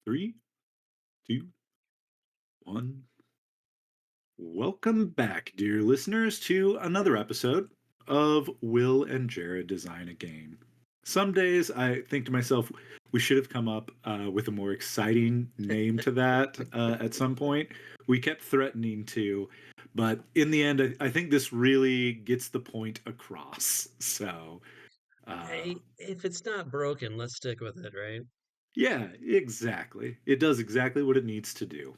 Three, two, one. Welcome back, dear listeners, to another episode of Will and Jerod Design a Game. Some days I think to myself, we should have come up with a more exciting name to that at some point. We kept threatening to, but in the end, I think this really gets the point across. So, uh, Hey, if it's not broken, let's stick with it, right? yeah, exactly. It does exactly what it needs to do.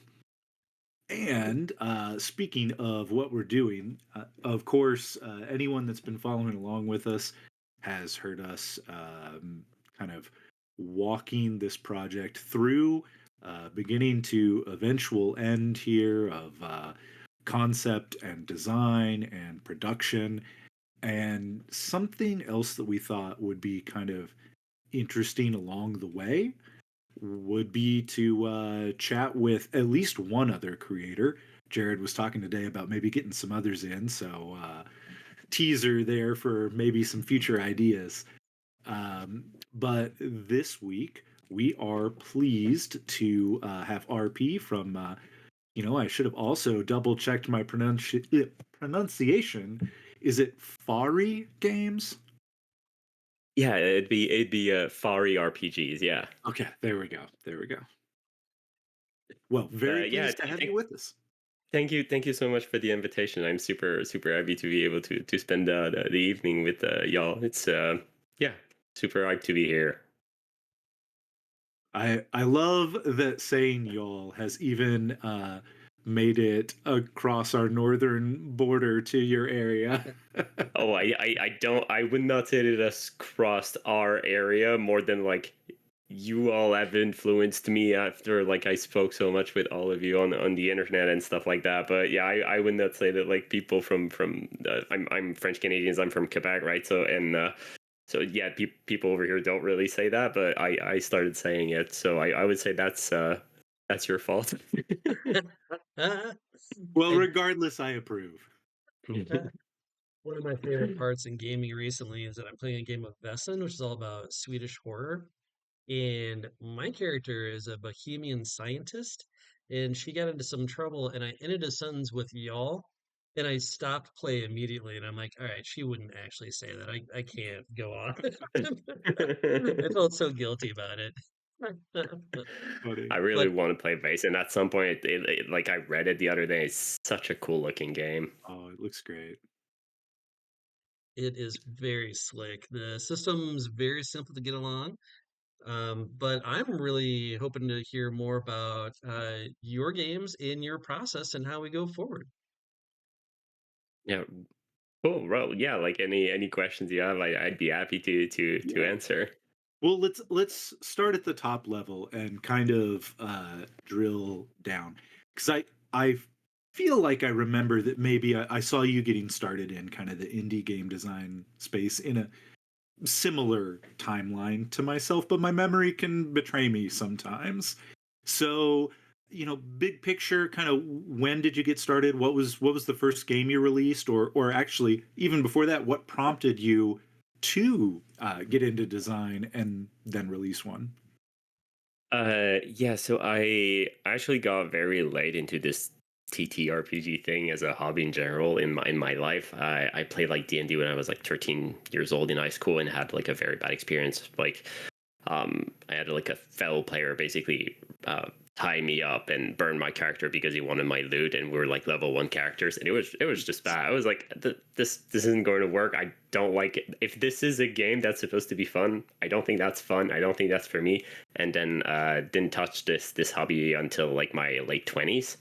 And speaking of what we're doing, of course, anyone that's been following along with us has heard us kind of walking this project through beginning to eventual end here of concept and design and production. And something else that we thought would be kind of interesting along the way would be to chat with at least one other creator. Jerod was talking today about maybe getting some others in, so teaser there for maybe some future ideas. But this week, we are pleased to have RP from, I should have also double checked my pronunciation. Is it Fari Games? Yeah, it'd be Fari RPGs. Yeah, Okay, there we go. There we go. Well, very yeah. pleased to have you with us. Thank you so much for the invitation. I'm super happy to be able to spend the evening with y'all. It's yeah, super hyped to be here. I love that saying y'all has even made it across our northern border to your area. Oh, I would not say that it has crossed our area more than like you all have influenced me after like I spoke so much with all of you on the internet and stuff like that. But yeah, I would not say that like people from I'm French Canadians. I'm from Quebec, right? So yeah, people over here don't really say that, but I started saying it. So I would say that's your fault. Well, And regardless, I approve. one of my favorite parts in gaming recently is that I'm playing a game of Vesson, which is all about Swedish horror. And my character is a bohemian scientist, and she got into some trouble, and I ended a sentence with y'all, and I stopped play immediately. And I'm like, all right, she wouldn't actually say that. I can't go on. I felt so guilty about it. Funny. I really But want to play Base, and at some point, like I read it the other day. It's such a cool looking game. Oh, it looks great. it is very slick. The system's very simple to get along. But I'm really hoping to hear more about your games in your process and how we go forward. Yeah, cool, bro. Yeah, like any questions you have, I'd be happy to Yeah. answer. Well, let's start at the top level and kind of drill down because I feel like I remember that maybe I saw you getting started in kind of the indie game design space in a similar timeline to myself, but my memory can betray me sometimes. So, big picture, kind of when did you get started? What was the first game you released, or actually even before that, what prompted you to get into design and then release one? Yeah. So I actually got very late into this ttrpg thing as a hobby in general in my life. I played like D&D when I was like 13 years old in high school and had like a very bad experience. Like I had like a fellow player basically tie me up and burn my character because he wanted my loot, and we were like level 1 characters, and it was just bad. I was like, this isn't going to work. I don't like it. If this is a game that's supposed to be fun, I don't think that's fun. I don't think that's for me. And then didn't touch this hobby until like my late 20s.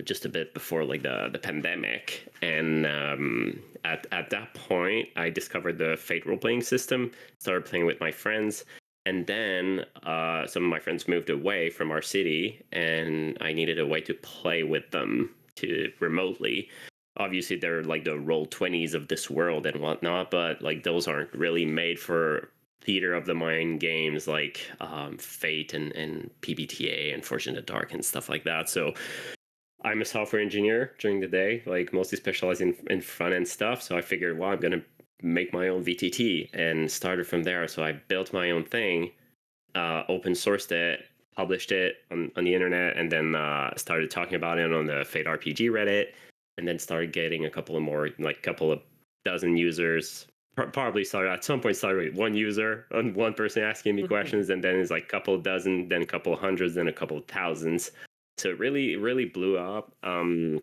Just a bit before like the pandemic, and at that point, I discovered the Fate role playing system. Started playing with my friends, and then some of my friends moved away from our city, and I needed a way to play with them to remotely. Obviously, they're like the Roll20s of this world and whatnot, but like those aren't really made for theater of the mind games like Fate and PBTA and Fortune in the Dark and stuff like that. So I'm a software engineer during the day, like mostly specialized in front end stuff. So I figured, well, I'm going to make my own VTT and started from there. So I built my own thing, open sourced it, published it on the internet, and then started talking about it on the Fate RPG Reddit, and then started getting a couple of dozen users. Probably started at some point started with one user and one person asking me questions, and then it's like a couple dozen, then a couple hundreds, then a couple thousands. So it really blew up. And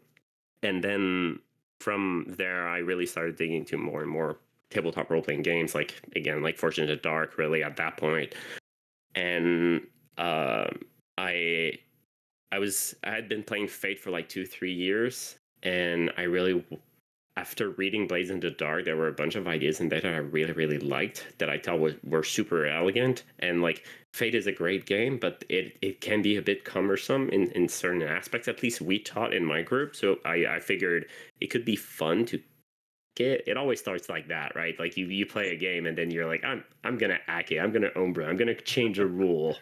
then from there, I really started digging into more and more tabletop role playing games, like again, like Fortune to Dark, really at that point. And I had been playing Fate for like 2-3 years, and I really, after reading Blades in the Dark, there were a bunch of ideas in there that I really liked, that I thought were super elegant. And like Fate is a great game, but it can be a bit cumbersome in certain aspects. At least we taught in my group, so I figured it could be fun to get. It always starts like that, right? Like you play a game and then you're like, I'm gonna hack it, I'm gonna Umbra, I'm gonna change a rule.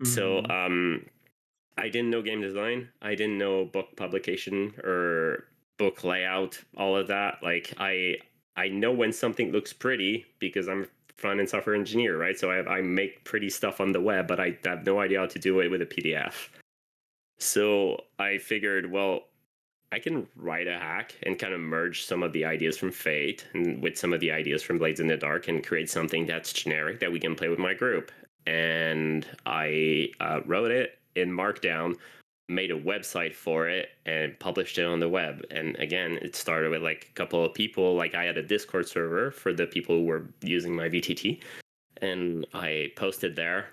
So I didn't know game design, I didn't know book publication or book layout, all of that. Like I know when something looks pretty because I'm a front-end software engineer, right? So I make pretty stuff on the web, but I have no idea how to do it with a PDF. So I figured, well, I can write a hack and kind of merge some of the ideas from Fate and with some of the ideas from Blades in the Dark and create something that's generic that we can play with my group. And I wrote it in Markdown, made a website for it, and published it on the web. And again, it started with like a couple of people. Like I had a Discord server for the people who were using my VTT, and I posted there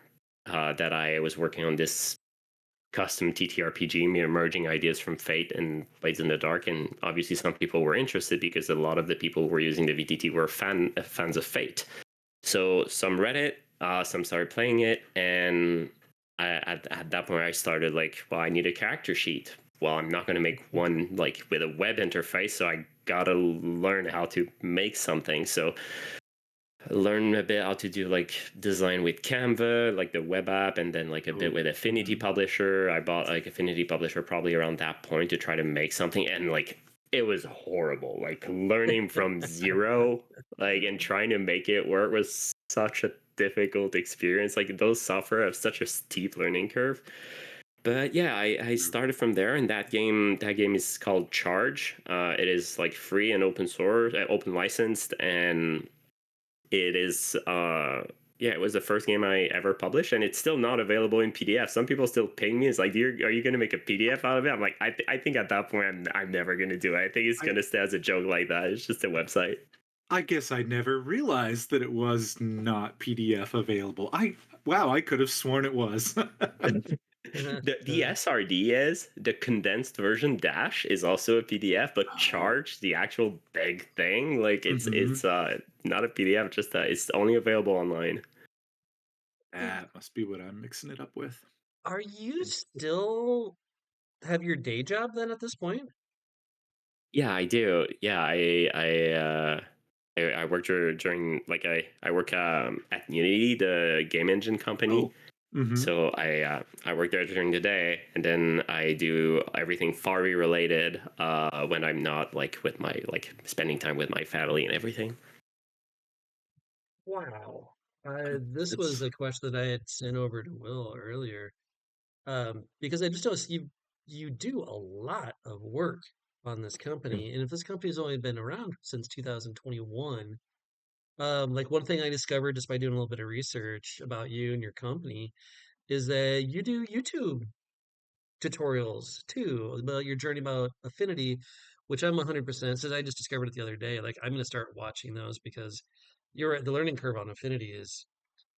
that I was working on this custom TTRPG, merging ideas from Fate and Blades in the Dark. And obviously some people were interested because a lot of the people who were using the VTT were fans of Fate. So some read it, some started playing it, and at that point I started like, well, I need a character sheet. Well, I'm not going to make one like with a web interface, so I gotta learn how to make something. So learn a bit how to do like design with Canva, like the web app, and then like a bit with Affinity Publisher. I bought like Affinity Publisher probably around that point to try to make something, and like it was horrible. Like learning from zero, like, and trying to make it work was such a difficult experience. Like those software have such a steep learning curve. But yeah, I started from there, and that game is called Charge. It is like free and open source, open licensed, and it is it was the first game I ever published, and it's still not available in PDF. Some people still ping me. It's like, are you going to make a PDF out of it? I'm like, I think at that point I'm never going to do it. I think it's going to stay as a joke like that. It's just a website. I guess I never realized that it was not PDF available. I could have sworn it was. The SRD is the condensed version dash is also a PDF, but Charge, the actual big thing, like it's not a PDF, just it's only available online. That must be what I'm mixing it up with. Are you still have your day job then at this point? Yeah, I do. Yeah, I work during like I work at Unity, the game engine company. So I work there during the day, and then I do everything Fari related when I'm not like with my like spending time with my family and everything. Wow. This was a question that I had sent over to Will earlier, because I just noticed you do a lot of work on this company, and if this company's only been around since 2021, like one thing I discovered just by doing a little bit of research about you and your company is that you do YouTube tutorials too about your journey about affinity, which I'm 100%, since I just discovered it the other day. Like I'm going to start watching those because the learning curve on affinity is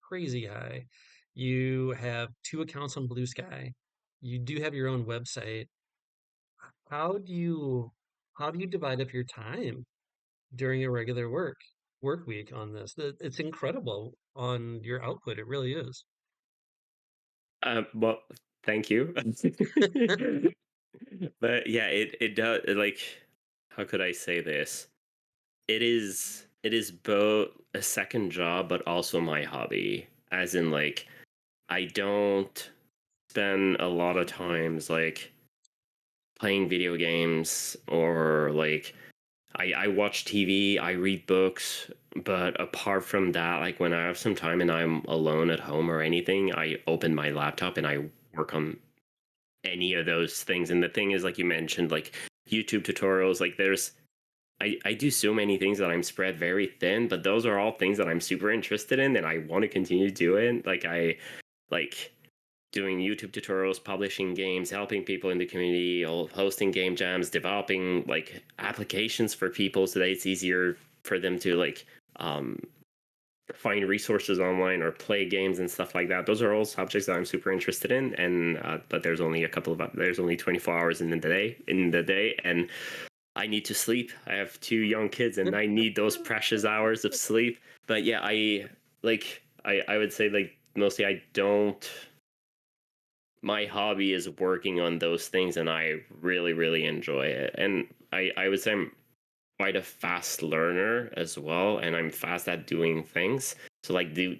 crazy high. You have 2 accounts on Blue Sky. You do have your own website. How do you how do you divide up your time during a regular work week on this? It's incredible on your output. It really is. Well, thank you. But yeah, it does like, how could I say this? It is both a second job but also my hobby. As in like I don't spend a lot of times like playing video games or like I watch TV, I read books, but apart from that, like when I have some time and I'm alone at home or anything, I open my laptop and I work on any of those things. And the thing is, like you mentioned, like YouTube tutorials, like I do so many things that I'm spread very thin, but those are all things that I'm super interested in and I want to continue doing. Like I like doing YouTube tutorials, publishing games, helping people in the community, hosting game jams, developing like applications for people so that it's easier for them to like find resources online or play games and stuff like that. Those are all subjects that I'm super interested in, and but there's only 24 hours in the day, and I need to sleep. I have 2 young kids, and I need those precious hours of sleep. But yeah, I would say like mostly I don't. My hobby is working on those things, and I really really enjoy it. And I would say I'm quite a fast learner as well, and I'm fast at doing things. So like do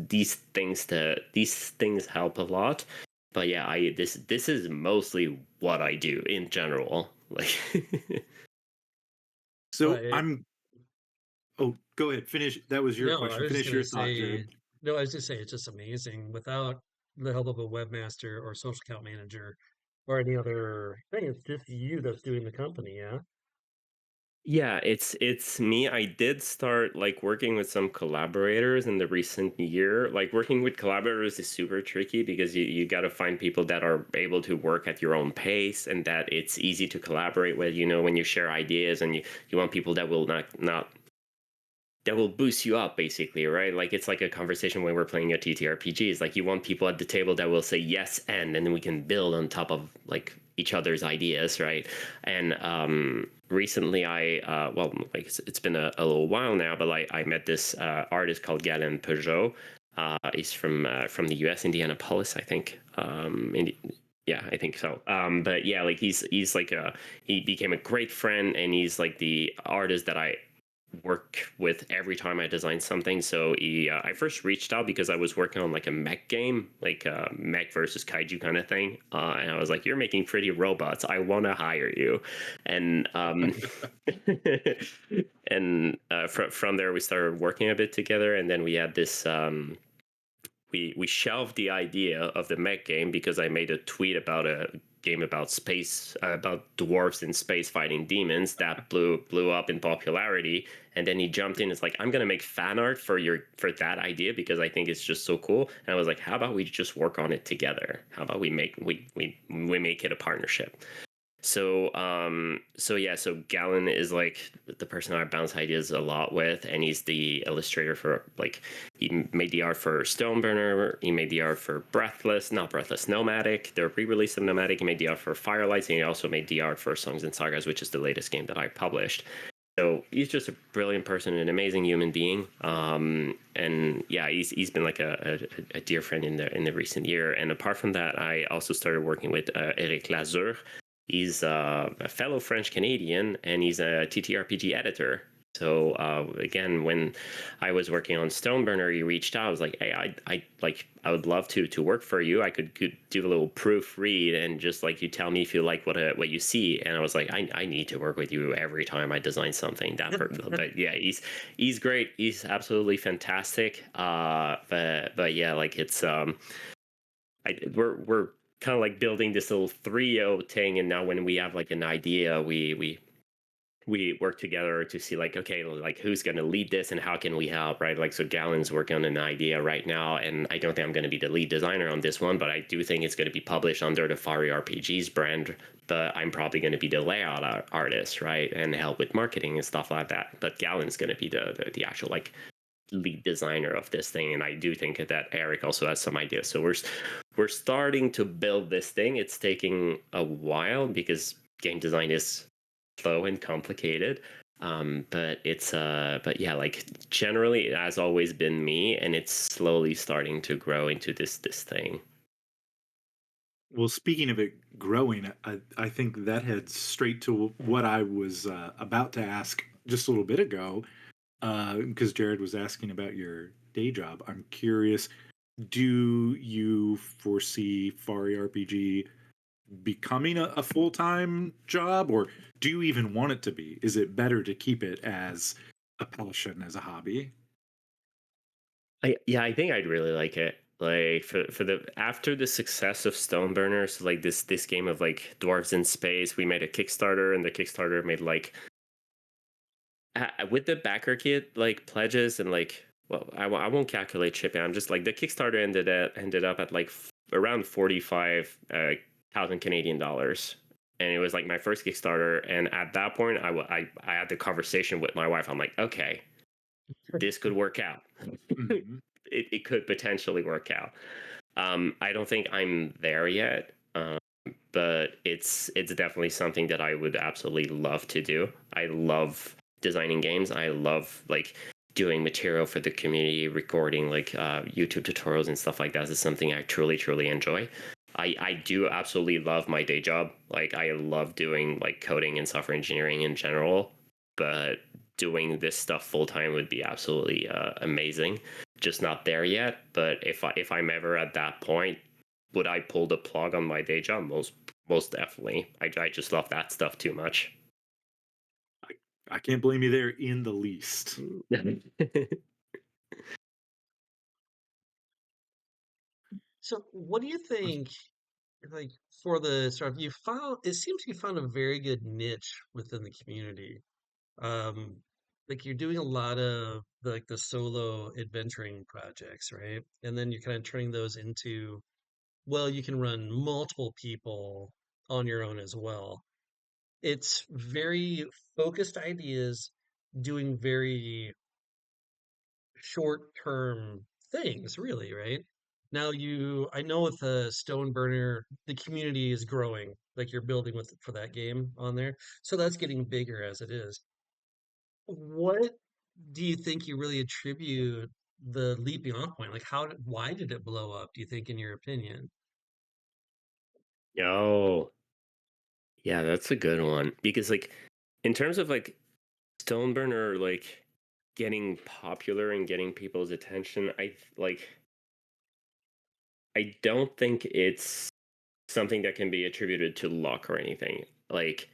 these things help a lot. But yeah, I this is mostly what I do in general. Like So But I'm. Oh, go ahead. Finish. That was your no, I question. was just Finish gonna your thought, say, Jerod. no, I was just saying it's just amazing. Without the help of a webmaster or social account manager or any other thing, it's just you that's doing the company, yeah? yeah, it's me. I did start like working with some collaborators in the recent year. Like working with collaborators is super tricky because you got to find people that are able to work at your own pace and that it's easy to collaborate with, when you share ideas, and you want people that will not that will boost you up, basically, right? Like it's like a conversation when we're playing a ttrpg. It's like you want people at the table that will say yes, and then we can build on top of like each other's ideas, right? And recently I well, like it's been a little while now, but I met this artist called Galen Peugeot. He's from the US, Indianapolis, I think. Yeah, I think so. But yeah, like he's like he became a great friend, and he's like the artist that I work with every time I design something. So I first reached out because I was working on like a mech game, like a mech versus kaiju kind of thing. And I was like, "You're making pretty robots. I want to hire you." And and from there we started working a bit together, and then we had this. We shelved the idea of the mech game because I made a tweet about a game about space, about dwarves in space fighting demons that blew up in popularity. And then he jumped in. It's like, I'm gonna make fan art for that idea because I think it's just so cool. And I was like, how about we just work on it together? How about we make it a partnership? So yeah, so Galen is like the person I bounce ideas a lot with, and he's the illustrator for like he made the art for Stoneburner, he made the art for not Breathless, Nomadic, the re-release of Nomadic, he made the art for Firelights, and he also made the art for Songs and Sagas, which is the latest game that I published. So he's just a brilliant person, an amazing human being, and yeah, he's been like a dear friend in the recent year. And apart from that, I also started working with Eric Lazur. He's a fellow French Canadian, and he's a ttrpg editor. So again, when I was working on Stoneburner, he reached out. I was like, "Hey, I would love to work for you. I could do a little proofread and just like you tell me if you like what you see." And I was like, "I need to work with you every time I design something." But yeah, he's great. He's absolutely fantastic. But yeah, like it's we're kind of like building this little trio thing, and now when we have like an idea, we work together to see like, okay, like who's going to lead this and how can we help, right? Like, so Galen's working on an idea right now, and I don't think I'm going to be the lead designer on this one, but I do think it's going to be published under the Fari RPG's brand. But I'm probably going to be the layout artist, right, and help with marketing and stuff like that. But Galen's going to be the actual like lead designer of this thing, and I do think that Eric also has some ideas. So we're starting to build this thing. It's taking a while because game design is slow and complicated. But yeah, like generally it has always been me, and it's slowly starting to grow into this thing. Well, speaking of it growing, I think that heads straight to what I was about to ask just a little bit ago, because Jerod was asking about your day job. I'm curious, do you foresee Fari RPG becoming a full-time job, or do you even want it to be? Is it better to keep it as a passion, as a hobby? I think I'd really like it. Like for the after the success of Stoneburners, like this game of like dwarves in space, we made a Kickstarter, and the Kickstarter made like with the backer kit like pledges and like, well, I won't calculate shipping. I'm just like the Kickstarter ended up at like around 45,000 Canadian dollars, and it was like my first Kickstarter. And at that point, I had the conversation with my wife. I'm like, okay, this could work out. Mhm. It could potentially work out. I don't think I'm there yet, but it's definitely something that I would absolutely love to do. I love designing games. I love like doing material for the community, recording like YouTube tutorials and stuff like that. Is something I truly enjoy. I do absolutely love my day job. Like I love doing like coding and software engineering in general, but doing this stuff full time would be absolutely amazing. Just not there yet. But if I'm ever at that point, would I pull the plug on my day job? Most definitely. I just love that stuff too much. I can't blame you there in the least. So, what do you think, like, for the sort of, you found, it seems you found a very good niche within the community. Um, like you're doing a lot of like the solo adventuring projects, right? And then you're kind of turning those into, well, you can run multiple people on your own as well. It's very focused ideas doing very short-term things, really, right? Now I know with the Stone Burner, the community is growing, like you're building with for that game on there. So that's getting bigger as it is. What do you think you really attribute the leaping off point? Like why did it blow up, do you think, in your opinion? Oh, yeah, that's a good one. Because like in terms of like Stoneburner like getting popular and getting people's attention, I don't think it's something that can be attributed to luck or anything. Like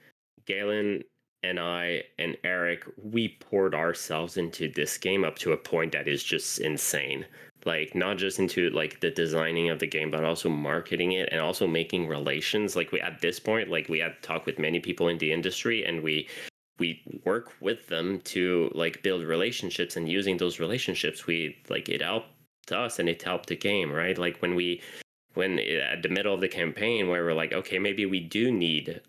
Galen and I and Eric, we poured ourselves into this game up to a point that is just insane. Like not just into like the designing of the game, but also marketing it and also making relations. Like we at this point, like we had talked with many people in the industry, and we work with them to like build relationships, and using those relationships, we like it helped us and it helped the game, right? Like when at the middle of the campaign where we're like, okay, maybe we do need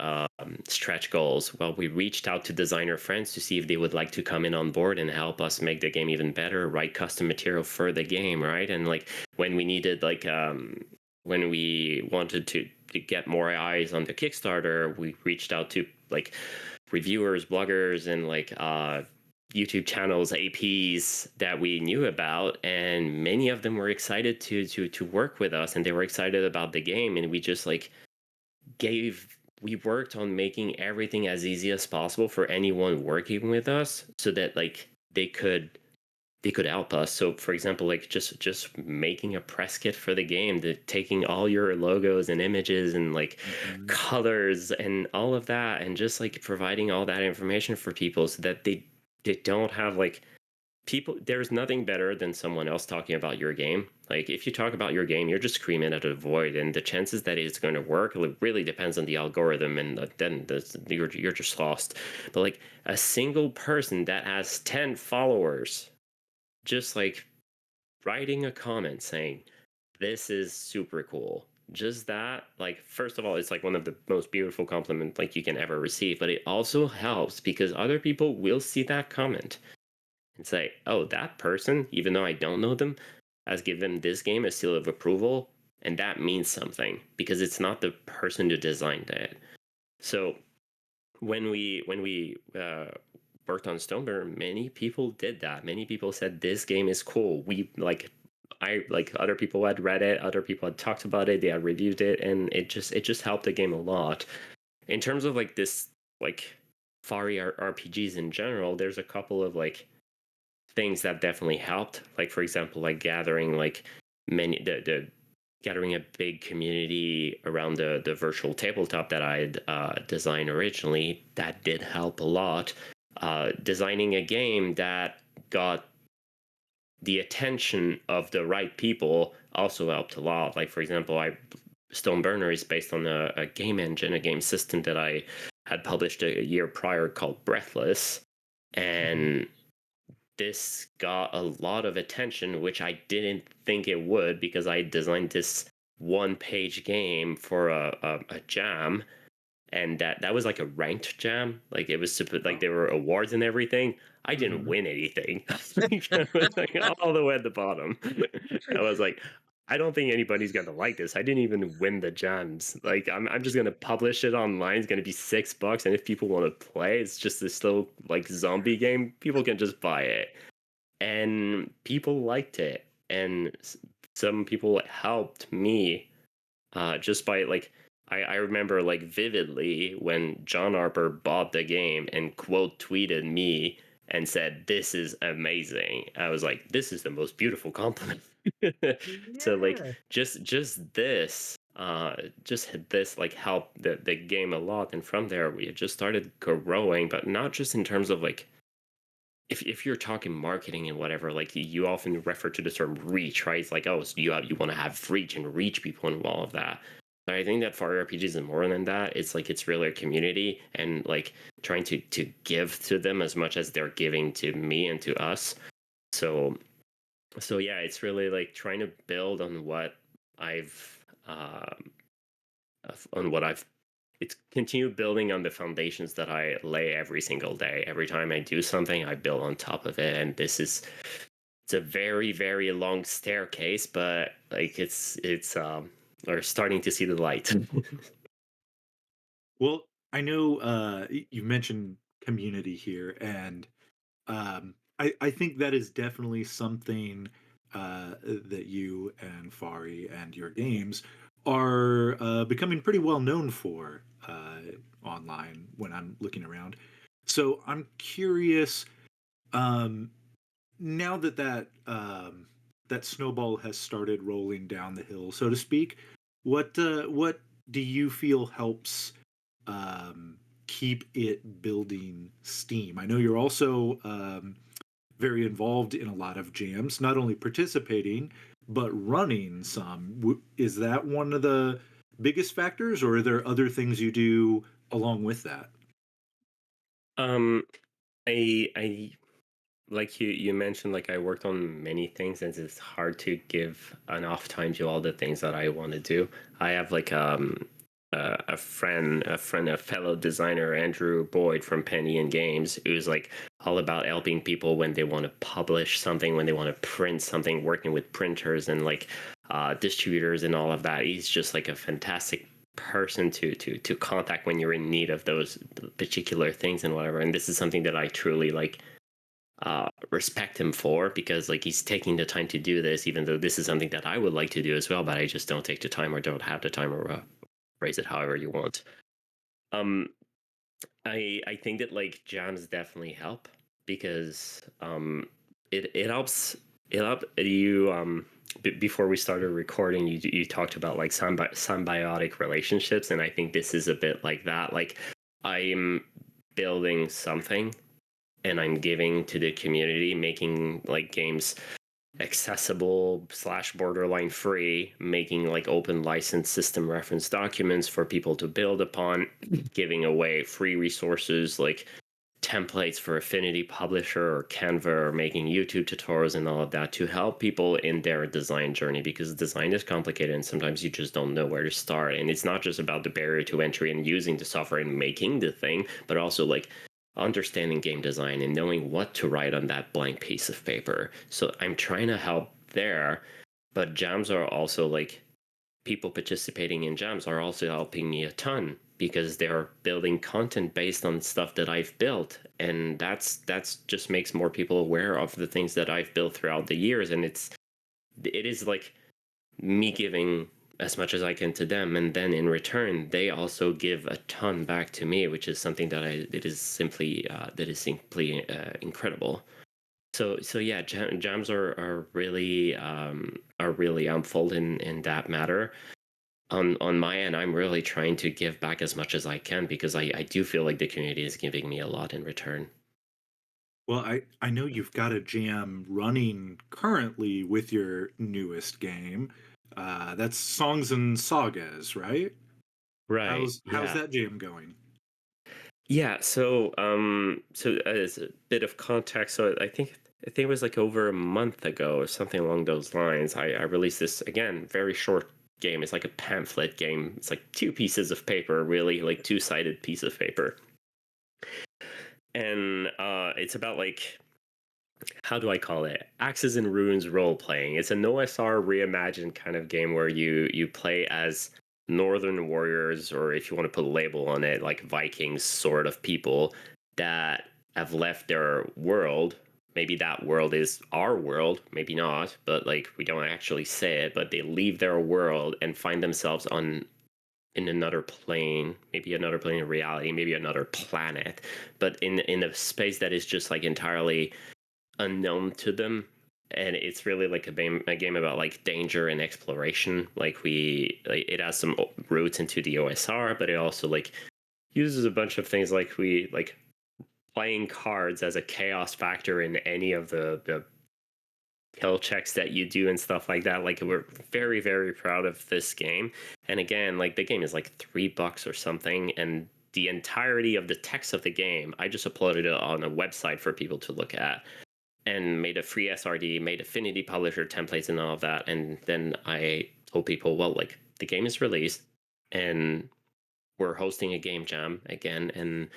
stretch goals. Well, we reached out to designer friends to see if they would like to come in on board and help us make the game even better, write custom material for the game, right? And like when we needed like when we wanted to get more eyes on the Kickstarter, we reached out to like reviewers, bloggers, and like YouTube channels, APs that we knew about, and many of them were excited to work with us, and they were excited about the game, and we just like we worked on making everything as easy as possible for anyone working with us, so that like they could help us. So for example, like just making a press kit for the game, taking all your logos and images and like colors and all of that, and just like providing all that information for people so that they don't have like people. There's nothing better than someone else talking about your game. Like if you talk about your game, you're just screaming at a void, and the chances that it's going to work, it really depends on the algorithm, and then you're just lost. But like a single person that has 10 followers just like writing a comment saying this is super cool, just that, like, first of all, it's like one of the most beautiful compliments like you can ever receive, but it also helps because other people will see that comment and say, oh, that person, even though I don't know them, has given this game a seal of approval, and that means something because it's not the person who designed it. So when we worked on Stoneburner, many people did that. Many people said this game is cool. We like I like other people had read it, other people had talked about it, they had reviewed it, and it just helped the game a lot. In terms of like this like Fari RPGs in general, there's a couple of like things that definitely helped. Like for example, like gathering like many the gathering a big community around the virtual tabletop that I'd designed originally. That did help a lot. Designing a game that got the attention of the right people also helped a lot. Like, for example, Stoneburner is based on a game engine, a game system that I had published a year prior called Breathless. And this got a lot of attention, which I didn't think it would, because I designed this one-page game for a jam, and that was like a ranked jam. Like, it was like there were awards and everything. I didn't win anything. I was like all the way at the bottom. I was like, I don't think anybody's gonna like this. I didn't even win the jams. Like, I'm just gonna publish it online. It's gonna be $6, and if people want to play, it's just this little like zombie game. People can just buy it, and people liked it, and some people helped me just by like. I remember like vividly when John Harper bought the game and quote tweeted me and said, "This is amazing." I was like, "This is the most beautiful compliment." So like Yeah. just this like helped the game a lot, and from there we had just started growing, but not just in terms of like, if you're talking marketing and whatever, like you often refer to the term reach, right? It's like, oh, so you want to have reach and reach people and all of that. But I think that Fari RPG is more than that. It's like it's really a community, and like trying to give to them as much as they're giving to me and to us. So yeah, it's really like trying to build on what I've it's continue building on the foundations that I lay every single day. Every time I do something, I build on top of it, and it's a very, very long staircase, but like it's we're starting to see the light. Well, I know you mentioned community here, and I think that is definitely something that you and Fari and your games are becoming pretty well known for online when I'm looking around. So I'm curious, um, now that that snowball has started rolling down the hill, so to speak, what do you feel helps um, keep it building steam? I know you're also very involved in a lot of jams, not only participating but running some. Is that one of the biggest factors, or are there other things you do along with that? um, I like you mentioned, like I worked on many things, and it's hard to give enough time to all the things that I want to do. I have like a fellow designer, Andrew Boyd from Penny and Games, who's like all about helping people when they want to publish something, when they want to print something, working with printers and like distributors and all of that. He's just like a fantastic person to contact when you're in need of those particular things and whatever. And this is something that I truly like respect him for, because like he's taking the time to do this, even though this is something that I would like to do as well, but I just don't take the time or don't have the time, or phrase it however you want. um I think that like jams definitely help, because it helps. It help you before we started recording, you talked about like symbiotic relationships, and I think this is a bit like that. Like, I'm building something and I'm giving to the community, making like games accessible / borderline free, making like open license system reference documents for people to build upon, giving away free resources like templates for Affinity Publisher or Canva, or making YouTube tutorials and all of that to help people in their design journey, because design is complicated and sometimes you just don't know where to start. And it's not just about the barrier to entry and using the software and making the thing, but also like understanding game design and knowing what to write on that blank piece of paper. So I'm trying to help there, but jams are also like, people participating in jams are also helping me a ton, because they're building content based on stuff that I've built, and that's just makes more people aware of the things that I've built throughout the years. And it is like me giving as much as I can to them, and then in return they also give a ton back to me, which is something that is simply incredible. So yeah, jams are really unfolding in that matter. On my end, I'm really trying to give back as much as I can because I do feel like the community is giving me a lot in return. Well, I know you've got a jam running currently with your newest game. That's Songs and Sagas, right? Right. How's Yeah. that jam going? Yeah. So as a bit of context, so I think it was like over a month ago or something along those lines. I released this again very short game. It's like a pamphlet game. It's like two pieces of paper, really, like two-sided piece of paper, and it's about like how do I call it? Axes and Runes role playing. It's an OSR reimagined kind of game where you play as Northern warriors, or if you want to put a label on it, like Vikings sort of people that have left their world. Maybe that world is our world, maybe not, but like we don't actually say it, but they leave their world and find themselves on in another plane, maybe another plane of reality, maybe another planet, but in a space that is just like entirely unknown to them. And it's really like a game about like danger and exploration. It has some roots into the OSR, but it also like uses a bunch of things like we like playing cards as a chaos factor in any of the kill checks that you do and stuff like that. Like we're very, very proud of this game. And again, like the game is like $3 or something, and the entirety of the text of the game, I just uploaded it on a website for people to look at and made a free SRD, made Affinity Publisher templates and all of that. And then I told people, well, like the game is released and we're hosting a game jam again. And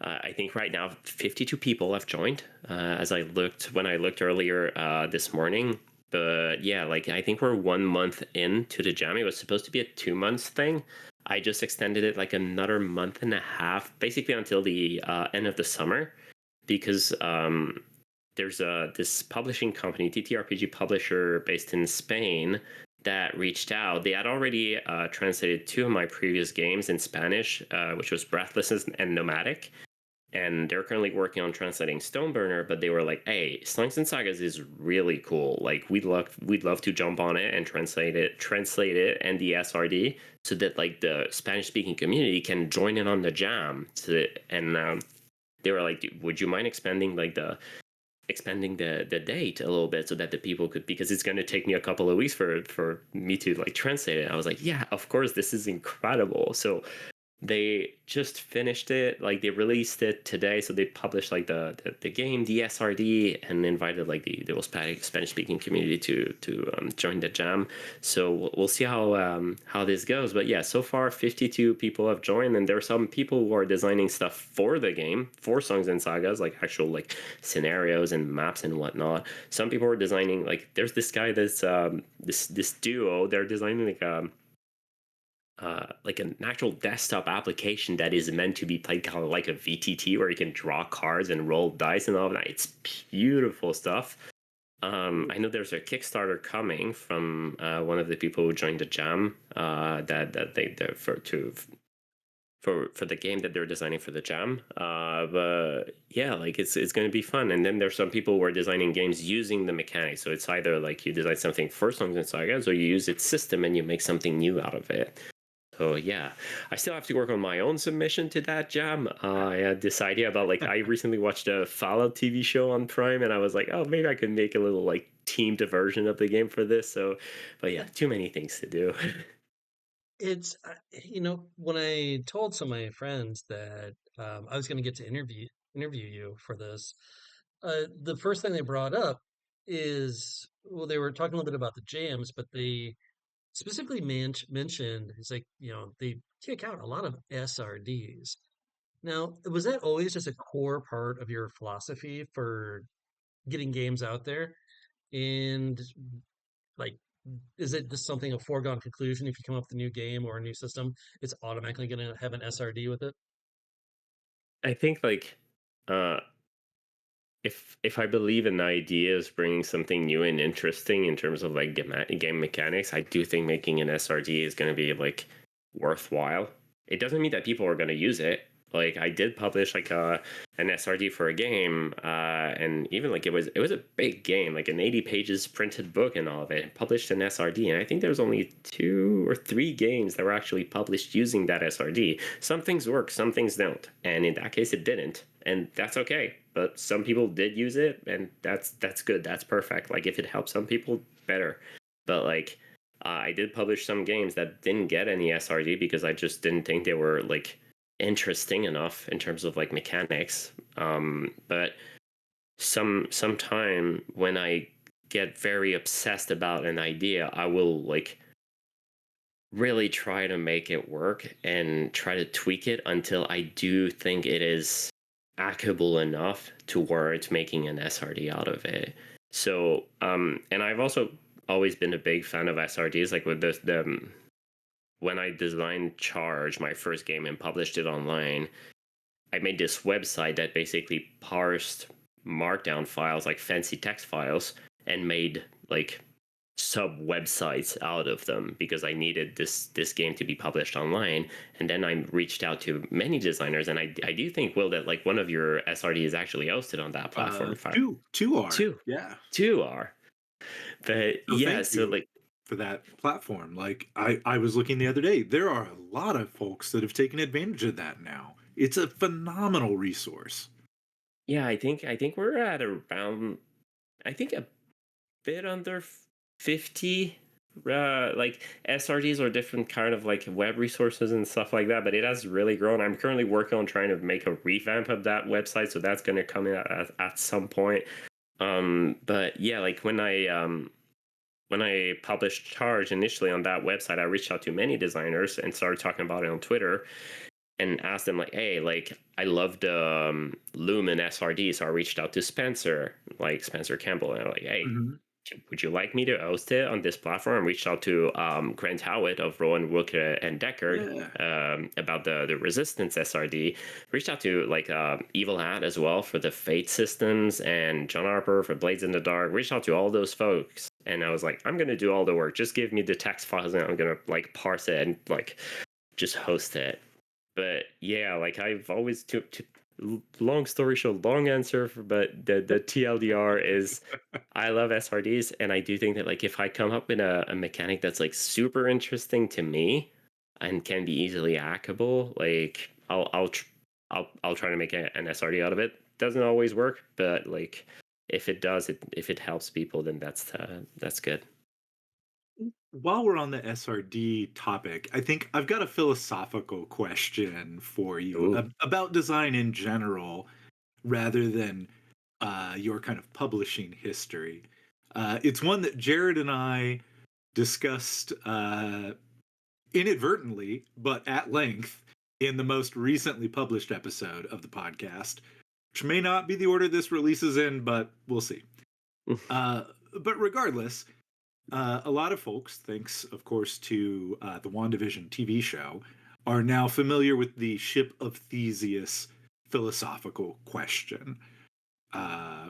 I think right now 52 people have joined when I looked earlier this morning. But yeah, like I think we're 1 month into the jam. It was supposed to be a 2 months thing. I just extended it like another month and a half, basically until the end of the summer, because there's this publishing company, ttrpg publisher based in Spain, that reached out. They had already translated two of my previous games in Spanish, which was Breathless and Nomadic. And they're currently working on translating Stoneburner, but they were like, "Hey, Songs and Sagas is really cool. Like, we'd love to jump on it and translate it, and the SRD, so that like the Spanish-speaking community can join in on the jam." They were like, "Would you mind expanding the date a little bit so that the people could, because it's going to take me a couple of weeks for me to like translate it." I was like, yeah, of course, this is incredible. So they just finished it, like they released it today, so they published like the game, the SRD, and invited like the Spanish speaking community to join the jam. So we'll see how this goes. But yeah, so far 52 people have joined, and there are some people who are designing stuff for the game, for Songs and Sagas, like actual like scenarios and maps and whatnot. Some people are designing, like there's this guy that's this duo, they're designing like an actual desktop application that is meant to be played kind of like a VTT, where you can draw cards and roll dice and all of that. It's beautiful stuff. I know there's a Kickstarter coming from one of the people who joined the jam that they for the game that they're designing for the jam. But yeah, like it's going to be fun. And then there's some people who are designing games using the mechanics. So it's either like you design something for Songs and Sagas, or you use its system and you make something new out of it. So yeah, I still have to work on my own submission to that jam. I had this idea about like I recently watched a Fallout TV show on Prime, and I was like, oh, maybe I could make a little like teamed version of the game for this. So, but yeah, too many things to do. It's, when I told some of my friends that I was going to get to interview you for this, the first thing they brought up is, well, they were talking a little bit about the jams, but they specifically mentioned, it's like, they kick out a lot of SRDs. Now, was that always just a core part of your philosophy for getting games out there? And like, is it just something a foregone conclusion if you come up with a new game or a new system, it's automatically going to have an SRD with it? I think like uh, if I believe an idea is bringing something new and interesting in terms of like game mechanics, I do think making an SRD is going to be like worthwhile. It doesn't mean that people are going to use it. Like I did publish like an SRD for a game, and even like it was a big game, like an 80 pages printed book and all of it, published an SRD. And I think there was only 2 or 3 games that were actually published using that SRD. Some things work, some things don't, and in that case, it didn't, and that's okay. But some people did use it, and that's good. That's perfect. Like if it helps some people, better. But like I did publish some games that didn't get any SRD because I just didn't think they were like interesting enough in terms of like mechanics. But sometime when I get very obsessed about an idea, I will like really try to make it work and try to tweak it until I do think it is hackable enough to warrant making an SRD out of it. So, and I've also always been a big fan of SRDs, like with the when I designed Charge, my first game, and published it online, I made this website that basically parsed markdown files, like fancy text files, and made like sub websites out of them because I needed this game to be published online. And then I reached out to many designers, and I do think, Will, that like one of your SRD is actually hosted on that platform. Two are. Two, Yeah. 2 are. But So yeah, thank so you like for that platform. Like I was looking the other day, there are a lot of folks that have taken advantage of that now. It's a phenomenal resource. yeah, I think we're at around, I think a bit under 50 like SRDs or different kind of like web resources and stuff like that, but it has really grown. I'm currently working on trying to make a revamp of that website, so that's going to come in at some point. But yeah, like when I published Charge initially on that website, I reached out to many designers and started talking about it on Twitter and asked them like, hey, like I love the Lumen SRD, so I reached out to Spencer, like Spencer Campbell, and I'm like, hey, Mhm. would you like me to host it on this platform? I reached out to Grant Howitt of Rowan, Wilke, and Deckard Yeah. about the Resistance SRD. Reached out to like Evil Hat as well for the Fate systems, and John Harper for Blades in the Dark. Reached out to all those folks, and I was like, I'm gonna do all the work. Just give me the text files, and I'm gonna like parse it and like just host it. But yeah, like I've always long story short, long answer, but the TLDR is I love SRDs, and I do think that like if I come up with a mechanic that's like super interesting to me and can be easily hackable, like I'll try to make an SRD out of it. Doesn't always work, but like if it does, if it helps people, then that's good. While we're on the SRD topic, I think I've got a philosophical question for you Ooh. about design in general rather than your kind of publishing history. It's one that Jerod and I discussed inadvertently, but at length, in the most recently published episode of the podcast, which may not be the order this releases in, but we'll see. Uh, but regardless, a lot of folks, thanks, of course, to the WandaVision TV show, are now familiar with the Ship of Theseus philosophical question.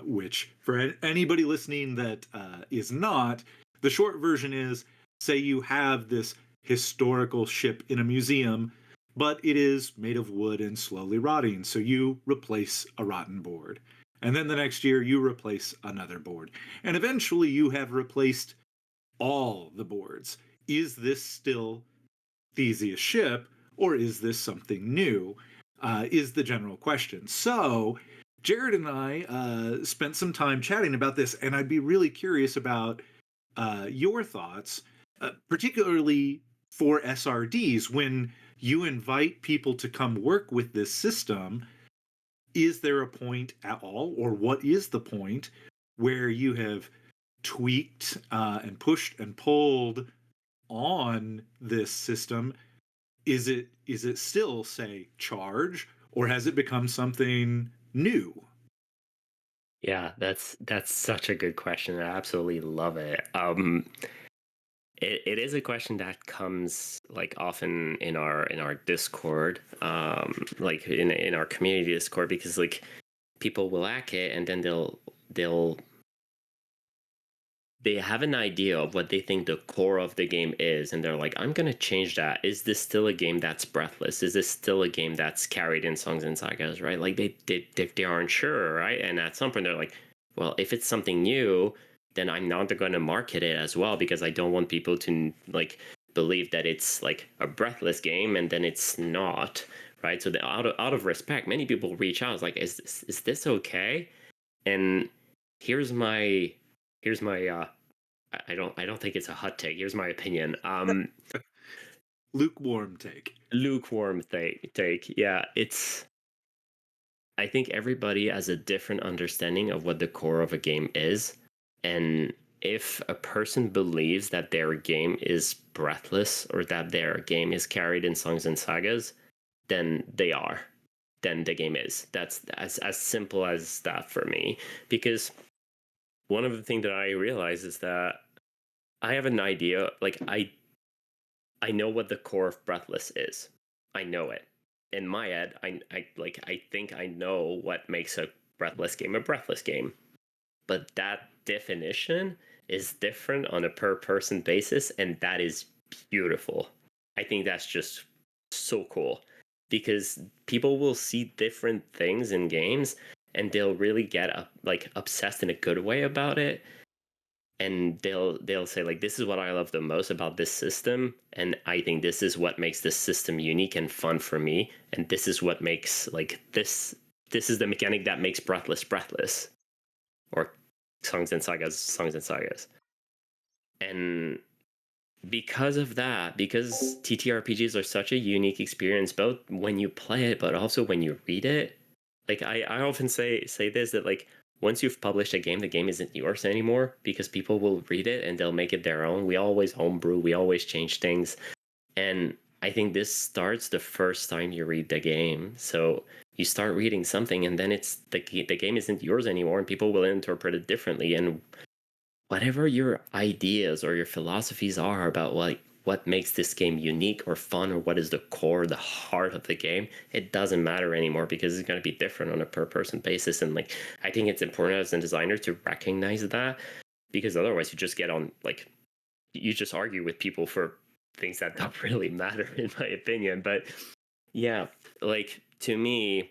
Which, for anybody listening that is not, the short version is say you have this historical ship in a museum, but it is made of wood and slowly rotting, so you replace a rotten board. And then the next year, you replace another board. And eventually, you have replaced all the boards. Is this still Theseus' ship, or is this something new? Is the general question. So, Jerod and I spent some time chatting about this, and I'd be really curious about your thoughts, particularly for SRDs. When you invite people to come work with this system, is there a point at all, or what is the point where you have tweaked and pushed and pulled on this system? Is it still, say, Charge, or has it become something new? Yeah, that's such a good question. I absolutely love it. It is a question that comes like often in our Discord, like in our community Discord, because like people will hack it and then they'll they have an idea of what they think the core of the game is, and they're like, I'm going to change that. Is this still a game that's breathless? Is this still a game that's carried in Songs and Sagas, right? Like they aren't sure, right? And at some point they're like, well, if it's something new, then I'm not going to market it as well, because I don't want people to like believe that it's like a breathless game and then it's not, right? So out of respect, many people reach out, like, is this okay? And here's my I don't think it's a hot take. Here's my opinion. Lukewarm take. Lukewarm take. Yeah, I think everybody has a different understanding of what the core of a game is, and if a person believes that their game is breathless or that their game is carried in Songs and Sagas, then they are. Then the game is. That's as simple as that for me. Because one of the things that I realize is that I have an idea, like I know what the core of Breathless is. I know it. In my head, I think I know what makes a Breathless game. But that definition is different on a per person basis, and that is beautiful. I think that's just so cool, because people will see different things in games and they'll really get obsessed in a good way about it, and they'll say like, this is what I love the most about this system, and I think this is what makes this system unique and fun for me, and this is what makes like this is the mechanic that makes breathless, or Songs and Sagas. And because of that, because TTRPGs are such a unique experience, both when you play it but also when you read it, like I often say this, that like, once you've published a game, the game isn't yours anymore, because people will read it and they'll make it their own. We always homebrew, we always change things. And I think this starts the first time you read the game. So you start reading something, and then it's the game isn't yours anymore, and people will interpret it differently. And whatever your ideas or your philosophies are about what makes this game unique or fun, or what is the core, the heart of the game, it doesn't matter anymore, because it's going to be different on a per person basis. And like, I think it's important as a designer to recognize that, because otherwise you just get on, like, you just argue with people for things that don't really matter, in my opinion. But yeah, like, to me,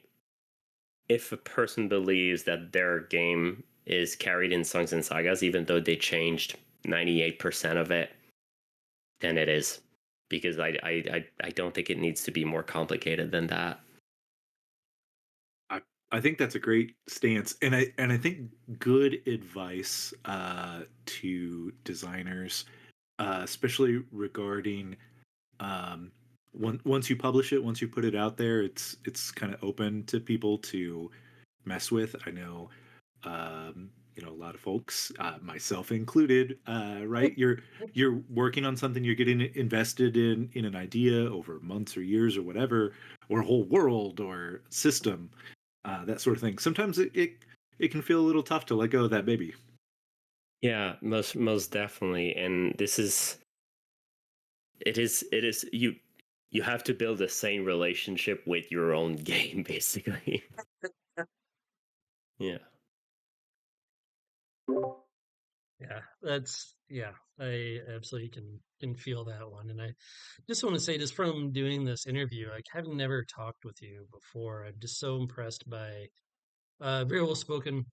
if a person believes that their game is carried in Songs and Sagas, even though they changed 98% of it, then it is. Because I don't think it needs to be more complicated than that. I think that's a great stance, and I think good advice to designers, especially regarding once you publish it, once you put it out there, it's kind of open to people to mess with. I know, a lot of folks, myself included, right? You're working on something, you're getting invested in an idea over months or years or whatever, or a whole world or system, that sort of thing. Sometimes it can feel a little tough to let go of that baby. Yeah, most definitely. And it is you have to build the same relationship with your own game, basically. Yeah. Yeah, I absolutely can feel that one. And I just want to say, just from doing this interview, like, having never talked with you before, I'm just so impressed by very well spoken,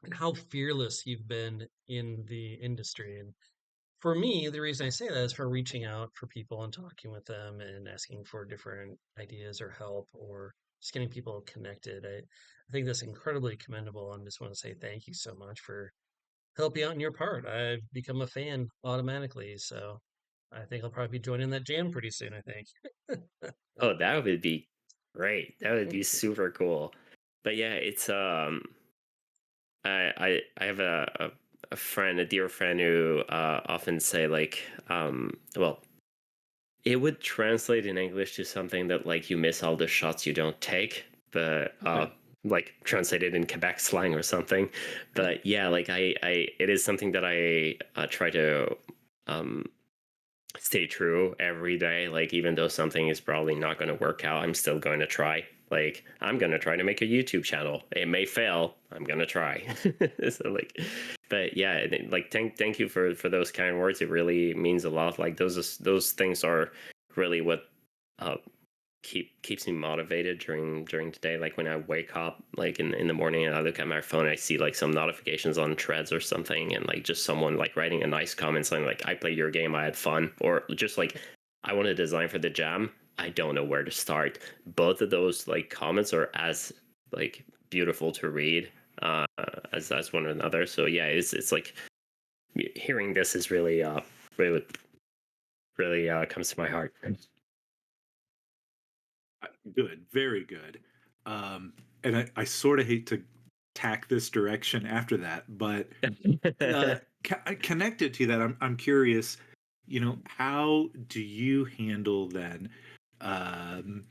and how fearless you've been in the industry. And for me, the reason I say that is for reaching out for people and talking with them and asking for different ideas or help, or just getting people connected. I think that's incredibly commendable, and just want to say thank you so much for helping out in your part. I've become a fan automatically, so I think I'll probably be joining that jam pretty soon, I think. Oh, that would be great. That would be super cool. But yeah, it's I have a friend, a dear friend, who often say like, well, it would translate in English to something that like, you miss all the shots you don't take, but like translated in Quebec slang or something. But yeah, like I it is something that I try to stay true every day. Like, even though something is probably not going to work out, I'm still going to try. Like, I'm gonna try to make a YouTube channel. It may fail. I'm gonna try. So like, but yeah, like thank you for those kind words. It really means a lot. Like those things are really what uh keeps me motivated during the day. Like when I wake up, like in the morning, and I look at my phone, I see like some notifications on Threads or something, and like just someone like writing a nice comment saying like, I played your game, I had fun, or just like, I want to design for the jam, I don't know where to start. Both of those like comments are as like beautiful to read as one another. So yeah, it's like hearing this is really really comes to my heart. Good, very good. And I sort of hate to tack this direction after that, but connected to that, I'm curious. How do you handle then um,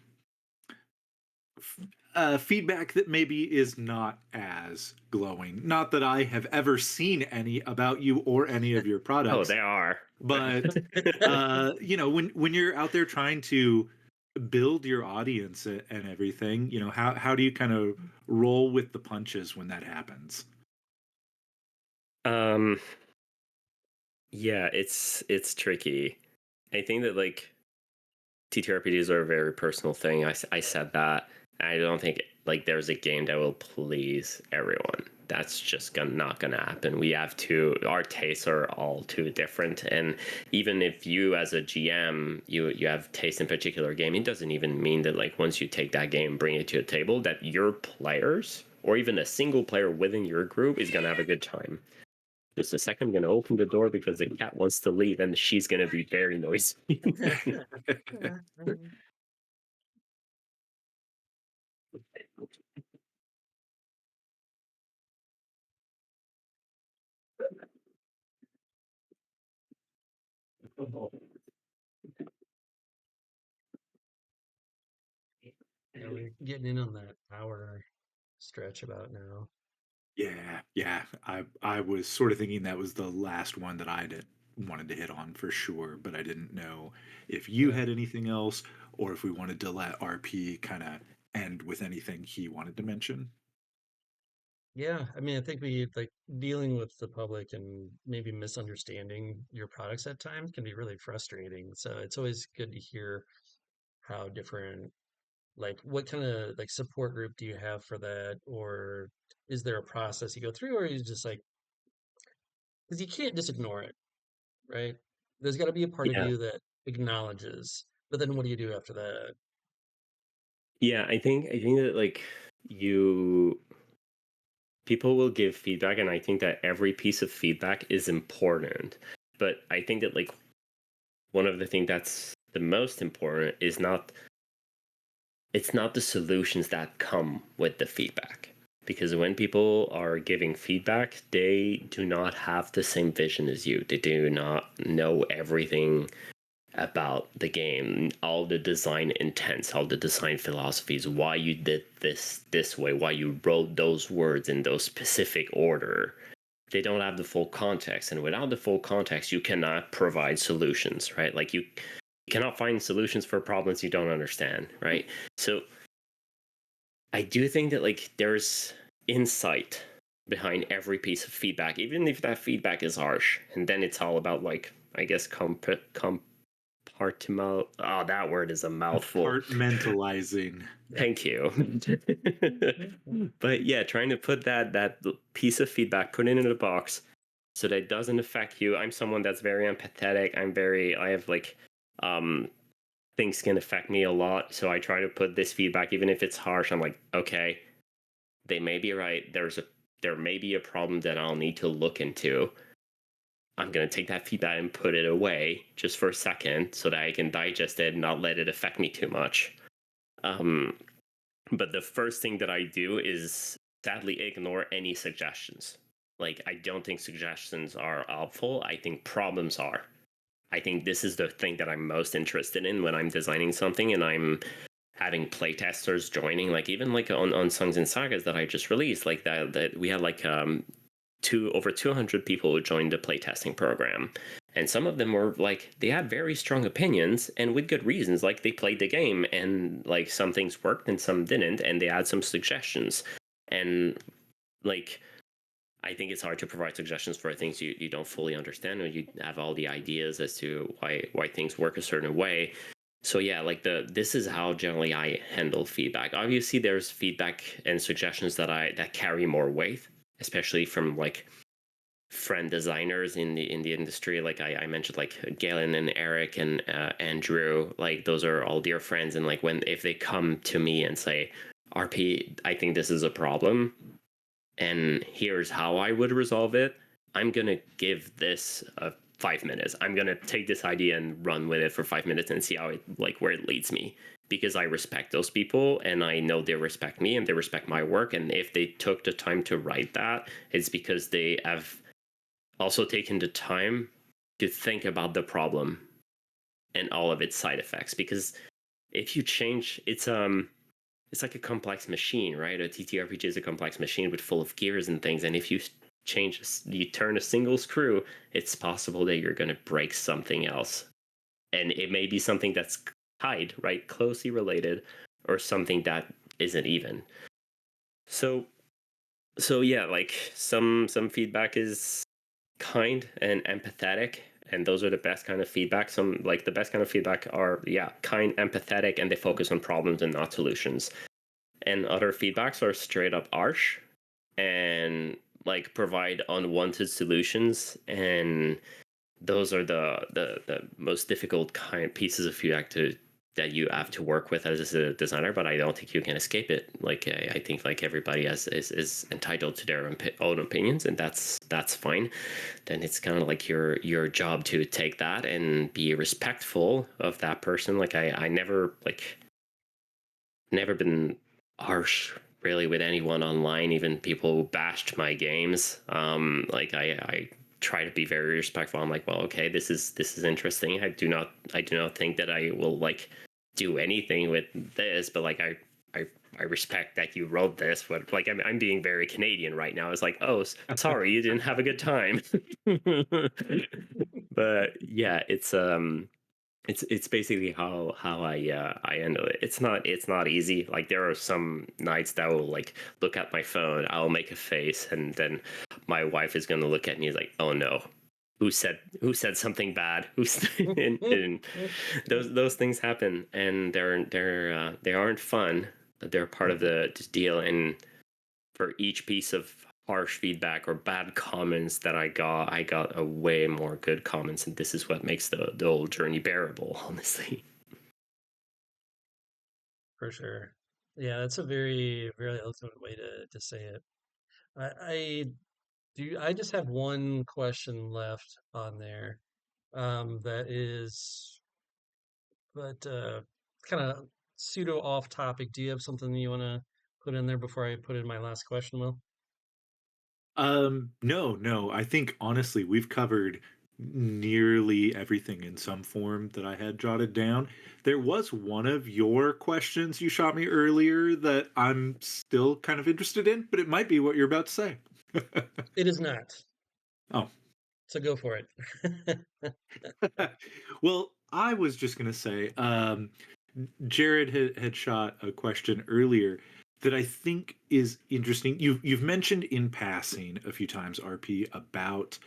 feedback that maybe is not as glowing? Not that I have ever seen any about you or any of your Oh, products, they are. but when you're out there trying to build your audience and everything, how do you kind of roll with the punches when that happens? um Yeah, it's tricky. I think that like TTRPGs are a very personal thing. I said that. I don't think like there's a game that will please everyone. That's just not gonna happen. Our tastes are all too different, and even if you as a GM you have taste in particular game, it doesn't even mean that like once you take that game, bring it to a table, that your players or even a single player within your group is gonna have a good time. Just a second, I'm going to open the door because the cat wants to leave and she's going to be very noisy. Yeah, we're getting in on that hour stretch about now. Yeah. I was sort of thinking that was the last one that wanted to hit on for sure, but I didn't know if you Yeah. had anything else or if we wanted to let RP kind of end with anything he wanted to mention. Yeah, I mean, I think we like dealing with the public and maybe misunderstanding your products at times can be really frustrating. So it's always good to hear how different, like, what kind of like support group do you have for that, or is there a process you go through, or you just like, because you can't just ignore it, right? There's got to be a part of Yeah. you that acknowledges, but then what do you do after that? Yeah, I think that like you people will give feedback, and I think that every piece of feedback is important. But I think that like one of the things that's the most important is not it's not the solutions that come with the feedback. Because when people are giving feedback, they do not have the same vision as you. They do not know everything about the game, all the design intents, all the design philosophies, why you did this way, why you wrote those words in those specific order. They don't have the full context, and without the full context, you cannot provide solutions, right? Like you cannot find solutions for problems you don't understand, right? So I do think that like there's insight behind every piece of feedback, even if that feedback is harsh. And then it's all about like, I guess, compartmental. Oh, that word is a mouthful. Compartmentalizing. Thank you. But yeah, trying to put that piece of feedback, put it in a box so that it doesn't affect you. I'm someone that's very empathetic. I have like um things can affect me a lot. So I try to put this feedback, even if it's harsh. I'm like, okay, they may be right. There may be a problem that I'll need to look into. I'm gonna take that feedback and put it away just for a second so that I can digest it and not let it affect me too much. Um, but the first thing that I do is sadly ignore any suggestions. Like I don't think suggestions are helpful. I think problems are. I think this is the thing that I'm most interested in when I'm designing something and I'm having playtesters joining, like even like on Songs and Sagas that I just released, like that we had like over 200 people who joined the playtesting program. And some of them were like, they had very strong opinions and with good reasons. Like they played the game and like some things worked and some didn't, and they had some suggestions. And like, I think it's hard to provide suggestions for things you don't fully understand, or you have all the ideas as to why things work a certain way. So yeah, like this is how generally I handle feedback. Obviously, there's feedback and suggestions that carry more weight, especially from like friend designers in the industry. Like I mentioned, like Galen and Eric and Andrew, like those are all dear friends. And like if they come to me and say, RP, I think this is a problem, and here's how I would resolve it, I'm gonna give this 5 minutes. I'm gonna take this idea and run with it for 5 minutes and see how it where it leads me, because I respect those people and I know they respect me and they respect my work. And if they took the time to write that, it's because they have also taken the time to think about the problem and all of its side effects. Because if you change, it's like a complex machine, right? A TTRPG is a complex machine with full of gears and things. And if you you turn a single screw, it's possible that you're going to break something else. And it may be something that's tied, right? Closely related, or something that isn't even. So yeah, like some feedback is kind and empathetic, and those are the best kind of feedback. Some like the best kind of feedback are kind, empathetic, and they focus on problems and not solutions. And other feedbacks are straight up harsh and like provide unwanted solutions, and those are the most difficult kind of pieces of feedback that you have to work with as a designer. But I don't think you can escape it. Like I think like everybody is entitled to their own opinions, and that's fine. Then it's kind of like your job to take that and be respectful of that person. Like I never been harsh really with anyone online, even people who bashed my games. Like I try to be very respectful. I'm like, well, okay, this is interesting. I do not think that I will like do anything with this, but like I respect that you wrote this. But like I'm being very Canadian right now. It's like, oh, sorry, you didn't have a good time. But yeah, it's basically how I handle it. It's not easy. Like there are some nights that I will like look at my phone, I'll make a face, and then my wife is gonna look at me like, oh no, who said something bad? And those things happen, and they aren't fun. They're part of the deal. And for each piece of harsh feedback or bad comments that I got a way more good comments, and this is what makes the whole journey bearable, honestly. For sure. Yeah, that's a very, very eloquent way to say it. I do. I just have one question left on there. That is, but kind of pseudo off topic. Do you have something that you want to put in there before I put in my last question, Will? No. I think honestly, we've covered nearly everything in some form that I had jotted down. There was one of your questions you shot me earlier that I'm still kind of interested in, but it might be what you're about to say. It is not. Oh. So go for it. Well, I was just going to say, Jerod had shot a question earlier that I think is interesting. You've mentioned in passing a few times, RP, about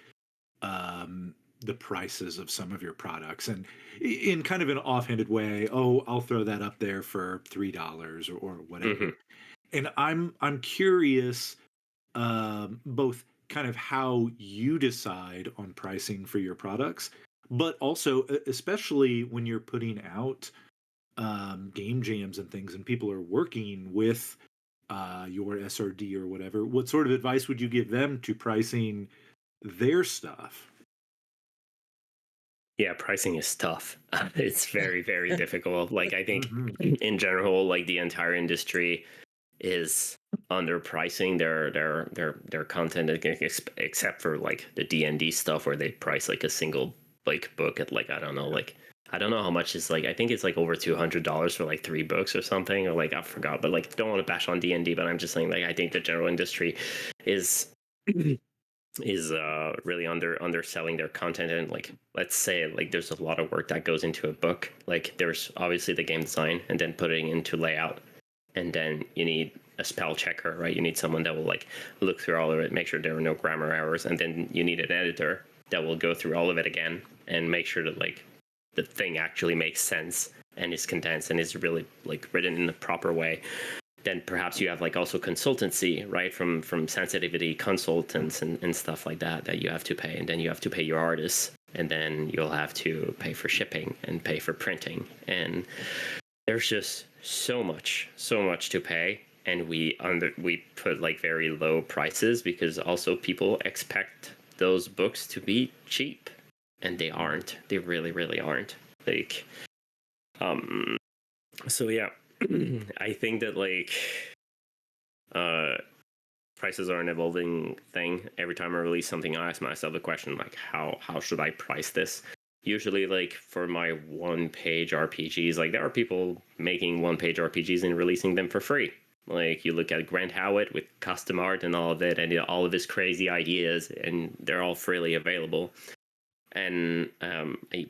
the prices of some of your products, and in kind of an offhanded way, oh, I'll throw that up there for $3 or whatever. Mm-hmm. And I'm curious, both kind of how you decide on pricing for your products, but also especially when you're putting out game jams and things, and people are working with your SRD or whatever. What sort of advice would you give them to pricing their stuff? Yeah, pricing is tough. It's very, very difficult. Like I think Mhm. in general, like the entire industry is underpricing their content, except for like the D&D stuff where they price like a single like book at like I don't know how much is like, I think it's like over $200 for like 3 books or something, or like I forgot. But like don't want to bash on D&D, but I'm just saying like I think the general industry is really underselling their content. And like, let's say like there's a lot of work that goes into a book. Like there's obviously the game design and then putting into layout, and then you need a spell checker, right? You need someone that will like look through all of it, make sure there are no grammar errors, and then you need an editor that will go through all of it again and make sure that like the thing actually makes sense and is condensed and is really like written in the proper way. Then perhaps you have like also consultancy, right, from sensitivity consultants and stuff like that you have to pay. And then you have to pay your artists, and then you'll have to pay for shipping and pay for printing. And there's just so much to pay. And we put like very low prices because also people expect those books to be cheap, and they aren't. They really aren't. Like so yeah. I think that like prices are an evolving thing. Every time I release something, I ask myself the question like how should I price this? Usually like for my one-page RPGs, like there are people making one-page RPGs and releasing them for free. Like you look at Grant Howitt with custom art and all of it, and all of his crazy ideas, and they're all freely available. And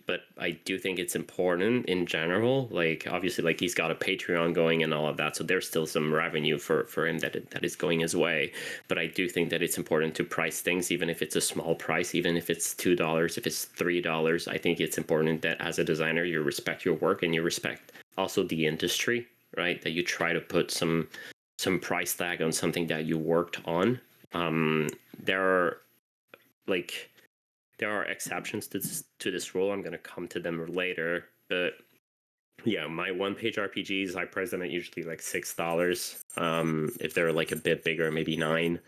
but I do think it's important in general. Like obviously, like he's got a Patreon going and all of that, so there's still some revenue for him that is going his way. But I do think that it's important to price things, even if it's a small price, even if it's $2, if it's $3. I think it's important that as a designer, you respect your work and you respect also the industry, right? That you try to put some price tag on something that you worked on. There are exceptions to this rule. I'm going to come to them later. But yeah, my one-page RPGs, I price them at usually like $6. If they're like a bit bigger, maybe $9.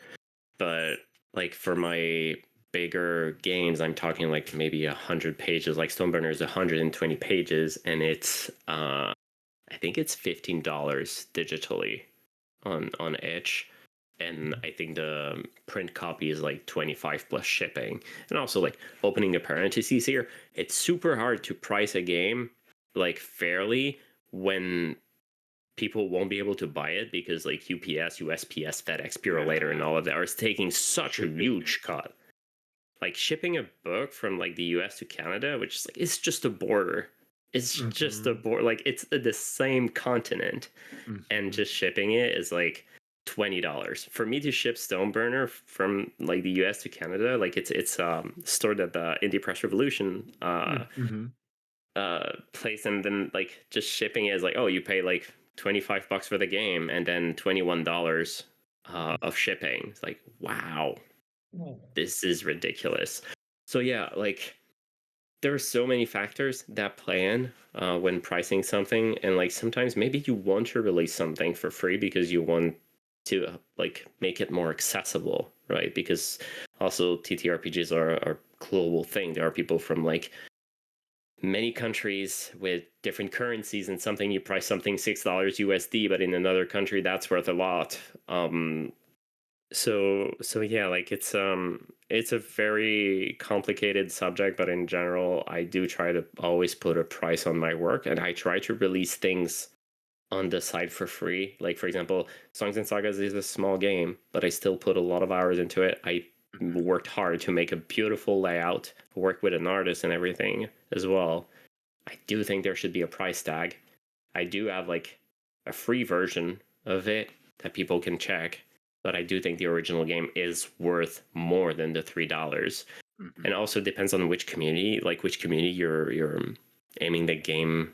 But like for my bigger games, I'm talking like maybe 100 pages. Like Stoneburner is 120 pages, and it's I think it's $15 digitally on itch. And I think the print copy is like 25 plus shipping. And also like opening the parentheses here, it's super hard to price a game like fairly when people won't be able to buy it because like UPS, USPS, FedEx, Purolator, and all of that are taking such a huge cut. Like shipping a book from like the US to Canada, which is like, it's just a border. It's just a border. Like it's the same continent. And just shipping it is like $20 for me to ship Stoneburner from like the US to Canada. Like it's stored at the Indie Press Revolution place, and then like just shipping it is like, oh, you pay like $25 for the game and then $21 of shipping. It's like, wow, this is ridiculous. So yeah, like there are so many factors that play in when pricing something, and like sometimes maybe you want to release something for free because you want to like make it more accessible, right? Because also TTRPGs are a global thing. There are people from like many countries with different currencies, and something you price something $6 USD, but in another country that's worth a lot. So yeah, like it's a very complicated subject, but in general, I do try to always put a price on my work, and I try to release things on the side for free. Like for example, Songs and Sagas is a small game, but I still put a lot of hours into it. I worked hard to make a beautiful layout, work with an artist and everything as well. I do think there should be a price tag. I do have like a free version of it that people can check, but I do think the original game is worth more than the $3. And also depends on which community you're aiming the game.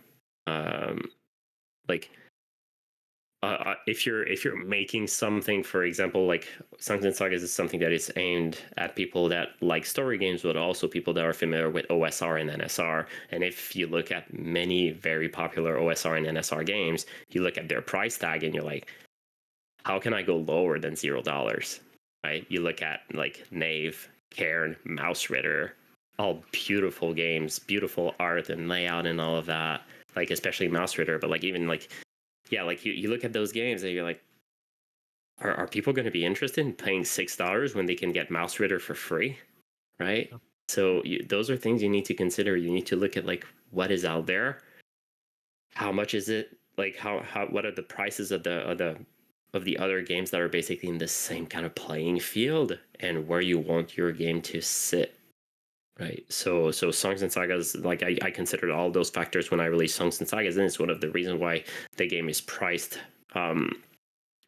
If you're making something, for example, like Songs and Sagas is something that is aimed at people that like story games, but also people that are familiar with OSR and NSR. And if you look at many very popular OSR and NSR games, you look at their price tag and you're like, how can I go lower than $0? Right? You look at like Knave, Cairn, Mouse Ritter, all beautiful games, beautiful art and layout and all of that. Like especially Mouse Ritter, but like even like, yeah, like you look at those games and you're like, are people going to be interested in paying $6 when they can get Mouse Ritter for free, right? So those are things you need to consider. You need to look at like what is out there, how much is it, like how what are the prices of the of the other games that are basically in the same kind of playing field and where you want your game to sit. Right. So Songs and Sagas, like I considered all those factors when I released Songs and Sagas, and it's one of the reasons why the game is priced a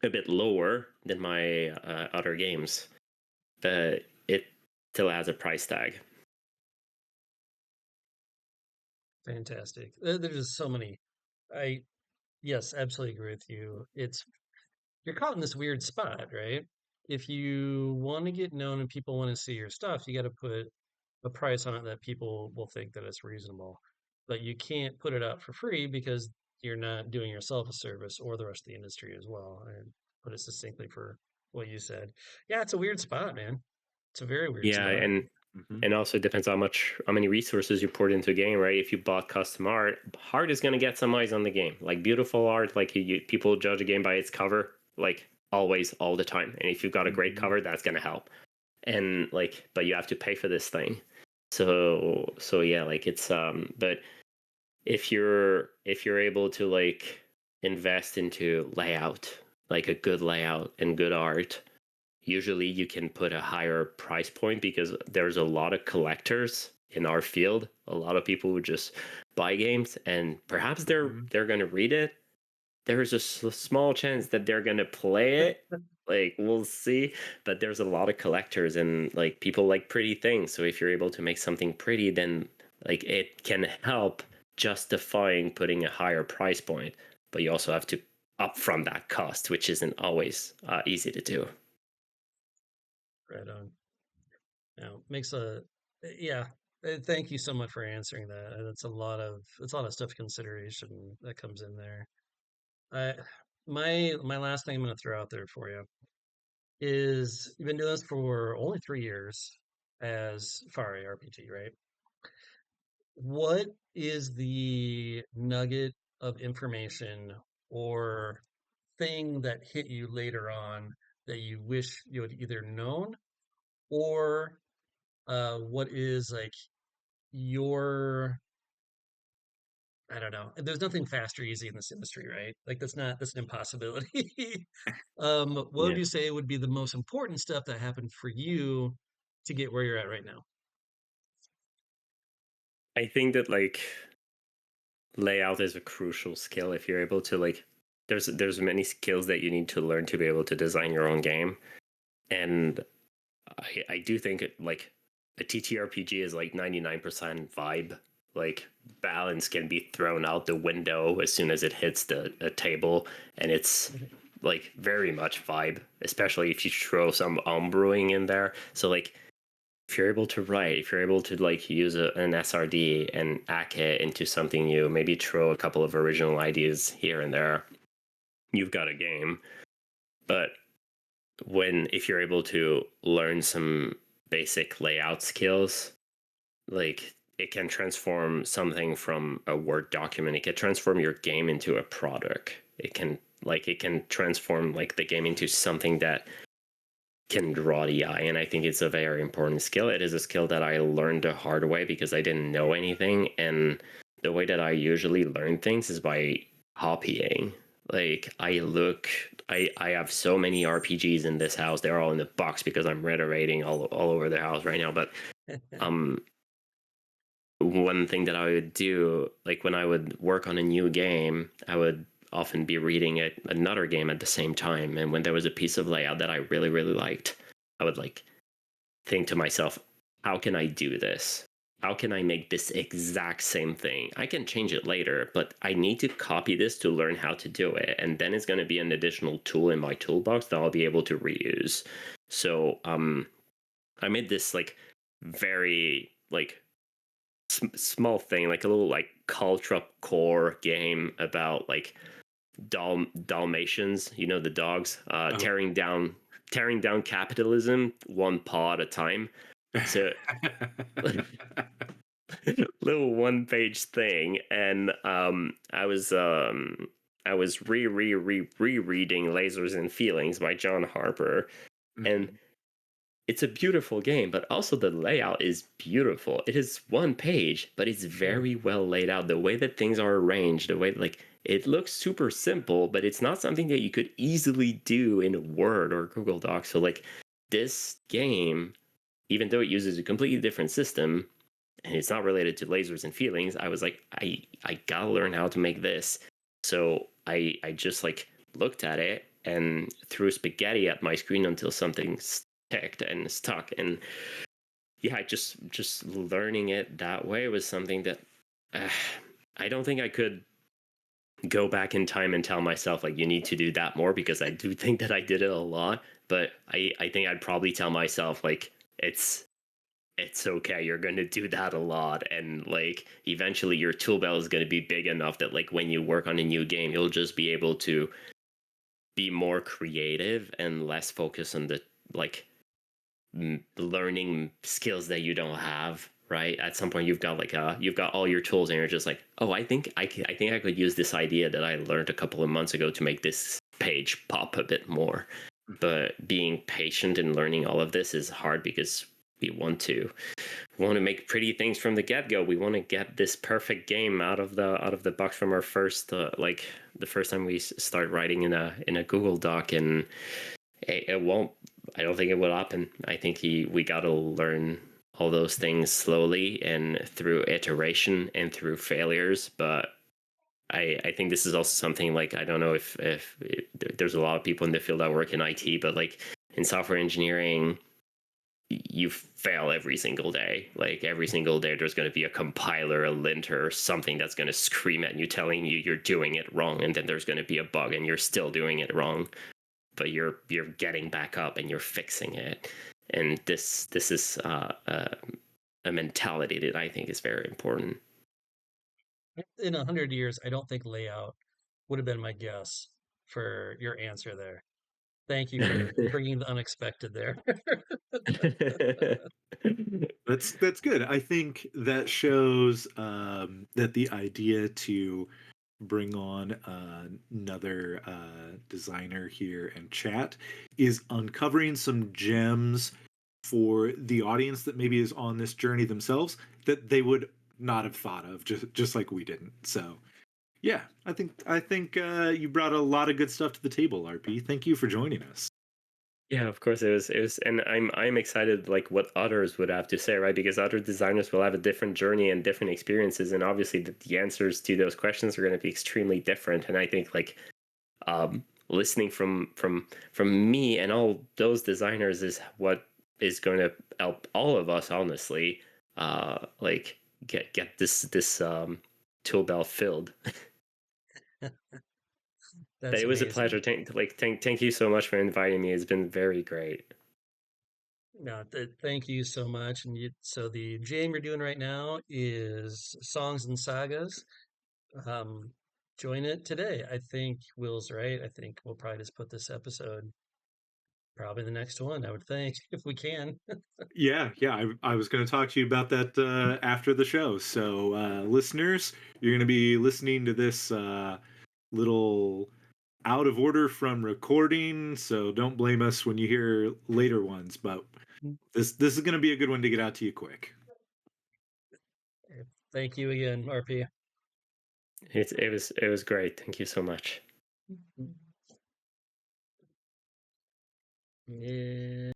bit lower than my other games. But it still has a price tag. Fantastic. There's just so many. Yes, absolutely agree with you. You're caught in this weird spot, right? If you want to get known and people want to see your stuff, you got to put a price on it that people will think that it's reasonable. But you can't put it out for free because you're not doing yourself a service or the rest of the industry as well. And put it succinctly for what you said. Yeah, it's a weird spot, man. It's a very weird Yeah, spot. and also it depends how many resources you poured into a game, right? If you bought custom art is going to get some eyes on the game. Like beautiful art, like people judge a game by its cover, like always, all the time. And if you've got a great cover, that's going to help. And like, but you have to pay for this thing. So yeah, like it's but if you're able to like invest into layout, like a good layout and good art, usually you can put a higher price point because there's a lot of collectors in our field, a lot of people who just buy games and perhaps they're going to read it. There's a small chance that they're going to play it. Like we'll see, but there's a lot of collectors and like people like pretty things. So if you're able to make something pretty, then like it can help justifying putting a higher price point, but you also have to upfront that cost, which isn't always easy to do. Right on. Makes yeah. Thank you so much for answering that. It's a lot of stuff consideration that comes in there. I my last thing I'm going to throw out there for you is you've been doing this for only 3 years as Fari RPG, right? What is the nugget of information or thing that hit you later on that you wish you had either known, or what is like your, I don't know. There's nothing fast or easy in this industry, right? Like that's an impossibility. What would Yeah, you say would be the most important stuff that happened for you to get where you're at right now? I think that like layout is a crucial skill. If you're able to like, there's many skills that you need to learn to be able to design your own game, and I do think like a ttrpg is like 99% vibe. Like balance can be thrown out the window as soon as it hits a table, and it's like very much vibe, especially if you throw some homebrewing in there. So like if you're able to write, if you're able to like use an SRD and hack it into something new, maybe throw a couple of original ideas here and there, you've got a game. But if you're able to learn some basic layout skills, like it can transform something from a Word document. It can transform your game into a product. It can transform like the game into something that can draw the eye. And I think it's a very important skill. It is a skill that I learned the hard way because I didn't know anything. And the way that I usually learn things is by copying. Like I have so many RPGs in this house. They're all in the box because I'm renovating all over the house right now. But one thing that I would do, like when I would work on a new game, I would often be reading another game at the same time. And when there was a piece of layout that I really, really liked, I would like think to myself, how can I do this? How can I make this exact same thing? I can change it later, but I need to copy this to learn how to do it. And then it's going to be an additional tool in my toolbox that I'll be able to reuse. So I made this like very like small thing, like a little like culture core game about like Dalmatians, you know, the dogs, tearing down capitalism one paw at a time. So little one-page thing, and I was rereading Lasers and Feelings by John Harper, and it's a beautiful game, but also the layout is beautiful. It is one page, but it's very well laid out. The way that things are arranged, the way like it looks super simple, but it's not something that you could easily do in Word or Google Docs. So like this game, even though it uses a completely different system and it's not related to lasers and feelings, I was like, I gotta learn how to make this. So I just like looked at it and threw spaghetti at my screen until something sticked and stuck. And yeah, just learning it that way was something that I don't think I could go back in time and tell myself like you need to do that more, because I do think that I did it a lot. But I think I'd probably tell myself like it's okay, you're going to do that a lot, and like eventually your tool belt is going to be big enough that like when you work on a new game you'll just be able to be more creative and less focused on the like learning skills that you don't have. Right, at some point you've got like you've got all your tools and you're just like, oh, I think I could use this idea that I learned a couple of months ago to make this page pop a bit more. But being patient and learning all of this is hard, because we want to make pretty things from the get-go. We want to get this perfect game out of the box from our first like the first time we start writing in a Google Doc, and it won't. I don't think it will happen. I think we got to learn all those things slowly and through iteration and through failures. But I think this is also something like, I don't know if there's a lot of people in the field that work in IT, but like in software engineering, you fail every single day. Like every single day there's going to be a compiler, a linter, or something that's going to scream at you telling you you're doing it wrong, and then there's going to be a bug and you're still doing it wrong, but you're getting back up and you're fixing it. And this is a mentality that I think is very important. In 100 years, I don't think layout would have been my guess for your answer there. Thank you for bringing the unexpected there. That's good. I think that shows that the idea to bring on another designer here and chat is uncovering some gems for the audience that maybe is on this journey themselves that they would not have thought of, just like we didn't. So yeah, I think you brought a lot of good stuff to the table, RP. Thank you for joining us. Yeah, of course it was, and I'm excited like what others would have to say, right? Because other designers will have a different journey and different experiences, and obviously the answers to those questions are going to be extremely different. And I think like listening from me and all those designers is what is going to help all of us, honestly, like get this tool belt filled. That's It was a amazing. pleasure. Thank you so much for inviting me. It's been very great. No, thank you so much. And so the game you're doing right now is Songs and Sagas. Join it today. I think Will's right. I think we'll probably just put this episode probably the next one, I would think, if we can. Yeah, I was going to talk to you about that after the show. So, listeners, you're going to be listening to this little out of order from recording. So don't blame us when you hear later ones. But this is going to be a good one to get out to you quick. Thank you again, RP. It was great. Thank you so much. Yeah.